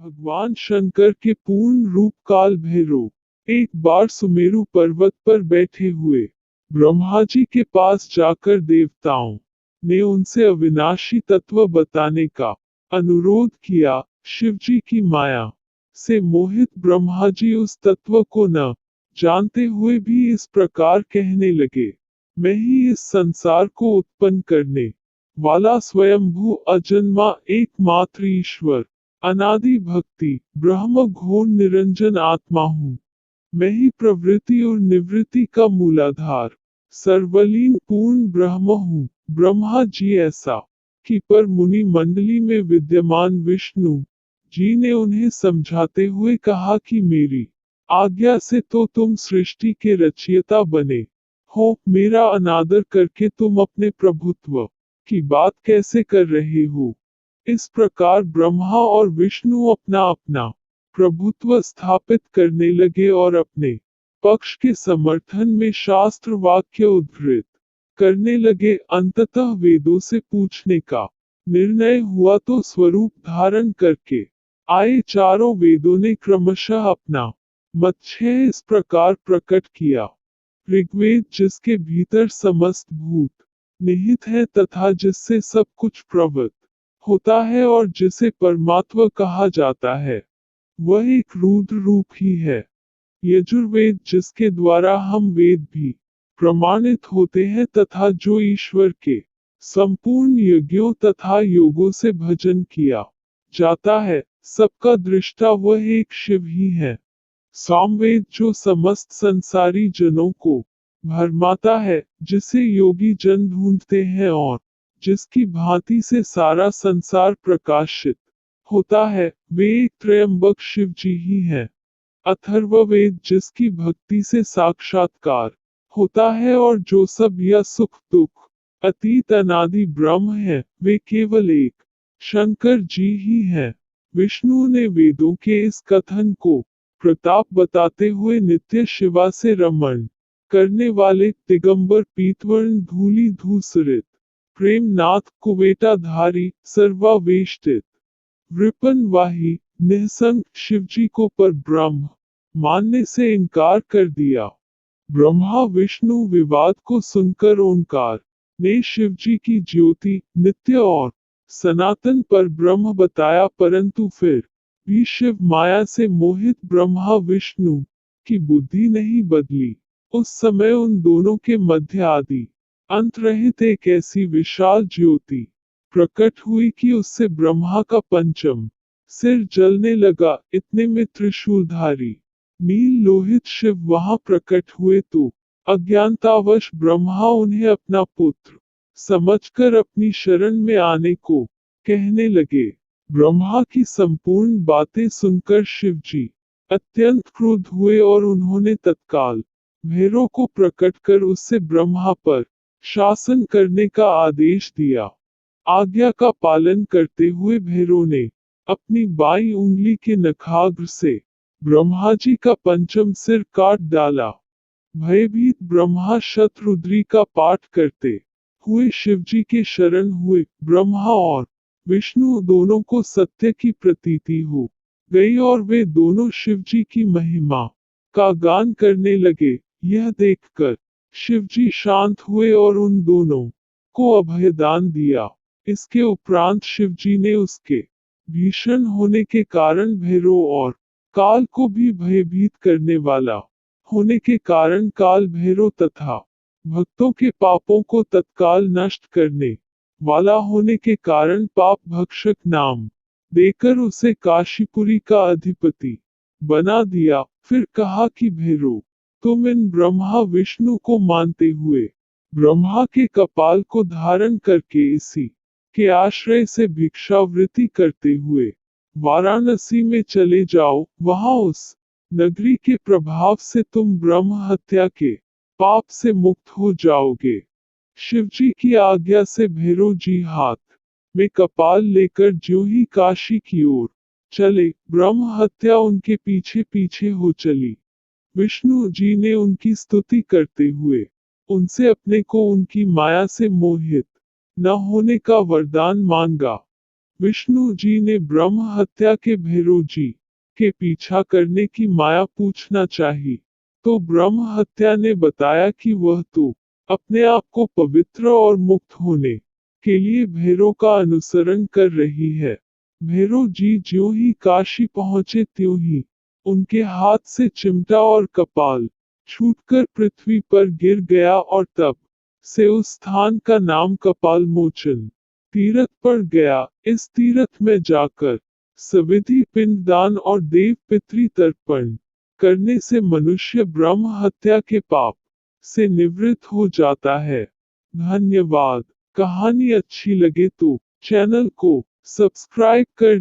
भगवान शंकर के पूर्ण रूप काल भैरव एक बार सुमेरु पर्वत पर बैठे हुए ब्रह्मा जी के पास जाकर देवताओं ने उनसे अविनाशी तत्व बताने का अनुरोध किया। शिव जी की माया से मोहित ब्रह्मा जी उस तत्व को न जानते हुए भी इस प्रकार कहने लगे, मैं ही इस संसार को उत्पन्न करने वाला स्वयंभू अजन्मा एकमात्र ईश्वर अनादि भक्ति ब्रह्म घोर निरंजन आत्मा हूँ। मैं ही प्रवृत्ति और निवृत्ति का मूलाधार सर्वलीन पूर्ण ब्रह्म हूँ। ब्रह्मा जी ऐसा कि पर मुनि मंडली में विद्यमान विष्णु जी ने उन्हें समझाते हुए कहा कि मेरी आज्ञा से तो तुम सृष्टि के रचयिता बने हो, मेरा अनादर करके तुम अपने प्रभुत्व की बात कैसे कर रहे हो। इस प्रकार ब्रह्मा और विष्णु अपना अपना प्रभुत्व स्थापित करने लगे और अपने पक्ष के समर्थन में शास्त्र वाक्य उद्धृत करने लगे। अंततः वेदों से पूछने का निर्णय हुआ तो स्वरूप धारण करके आए चारों वेदों ने क्रमशः अपना मत इस प्रकार प्रकट किया। ऋग्वेद जिसके भीतर समस्त भूत निहित है तथा जिससे सब कुछ प्रवृत्त होता है और जिसे परमात्मा कहा जाता है, वह एक रुद्र रूप ही है। यजुर्वेद जिसके द्वारा हम वेद भी प्रमाणित होते हैं तथा जो ईश्वर के संपूर्ण यज्ञों तथा योगों से भजन किया जाता है, सबका दृष्टा वह एक शिव ही है। सामवेद जो समस्त संसारी जनों को भरमाता है, जिसे योगी जन ढूंढते हैं और जिसकी भांति से सारा संसार प्रकाशित होता है, वे एक त्रयंबक शिव जी ही है। अथर्ववेद जिसकी भक्ति से साक्षात्कार होता है और जो सब या सुख दुख अतीत अनादि ब्रह्म है, वे केवल एक शंकर जी ही है। विष्णु ने वेदों के इस कथन को प्रताप बताते हुए नित्य शिवा से रमण करने वाले दिगंबर पीतवर्ण धूली धूसरित प्रेमनाथ कुवेटाधारी सर्वावेष्टित वृपनवाही निःसंग शिवजी को पर ब्रह्म मानने से इनकार कर दिया। ब्रह्मा विष्णु विवाद को सुनकर ओंकार ने शिवजी की ज्योति नित्य और सनातन पर ब्रह्म बताया, परंतु फिर भी शिव माया से मोहित ब्रह्मा विष्णु की बुद्धि नहीं बदली। उस समय उन दोनों के मध्य आदि अंत रहित एक ऐसी विशाल ज्योति प्रकट हुई कि उससे ब्रह्मा का पंचम सिर जलने लगा। इतने में त्रिशूलधारी नील लोहित शिव वहां प्रकट हुए तो अज्ञानतावश ब्रह्मा उन्हें अपना पुत्र समझकर अपनी शरण में आने को कहने लगे। ब्रह्मा की संपूर्ण बातें सुनकर शिवजी अत्यंत क्रुद्ध हुए और उन्होंने तत्काल भैरव को प्रकट कर उससे ब्रह्मा पर शासन करने का आदेश दिया। आज्ञा का पालन करते हुए भैरव ने अपनी बाईं उंगली के नखाग्र से ब्रह्मा जी का पंचम सिर काट डाला। भयभीत ब्रह्मा शतरुद्री का पाठ करते हुए शिवजी के शरण हुए। ब्रह्मा और विष्णु दोनों को सत्य की प्रतीति हो गई और वे दोनों शिवजी की महिमा का गान करने लगे। यह देखकर शिवजी शांत हुए और उन दोनों को अभयदान दिया। इसके उपरांत शिवजी ने उसके भीषण होने के कारण भैरव और काल को भी भयभीत करने वाला होने के कारण काल भैरव तथा भक्तों के पापों को तत्काल नष्ट करने वाला होने के कारण पाप भक्षक नाम देकर उसे काशीपुरी का अधिपति बना दिया। फिर कहा कि भैरव, तुम इन ब्रह्मा विष्णु को मानते हुए ब्रह्मा के कपाल को धारण करके इसी के आश्रय से भिक्षावृत्ति करते हुए वाराणसी में चले जाओ। वहां उस नगरी के प्रभाव से तुम ब्रह्म हत्या के पाप से मुक्त हो जाओगे। शिवजी की आज्ञा से भैरव जी हाथ में कपाल लेकर ज्यों ही काशी की ओर चले, ब्रह्म हत्या उनके पीछे पीछे हो चली। विष्णु जी ने उनकी स्तुति करते हुए उनसे अपने को उनकी माया से मोहित न होने का वरदान मांगा। विष्णु जी ने ब्रह्म हत्या के भैरव जी के पीछा करने की माया पूछना चाही, तो ब्रह्म हत्या ने बताया कि वह तो अपने आप को पवित्र और मुक्त होने के लिए भैरव का अनुसरण कर रही है। भैरव जी ज्यों ही काशी पहुंचे त्यों ही उनके हाथ से चिमटा और कपाल छूटकर पृथ्वी पर गिर गया और तब से उस स्थान का नाम कपाल मोचन तीर्थ पड़ गया। इस तीर्थ में जाकर सविधि पिंडदान और देव पितृ तर्पण करने से मनुष्य ब्रह्म हत्या के पाप से निवृत्त हो जाता है। धन्यवाद। कहानी अच्छी लगे तो चैनल को सब्सक्राइब कर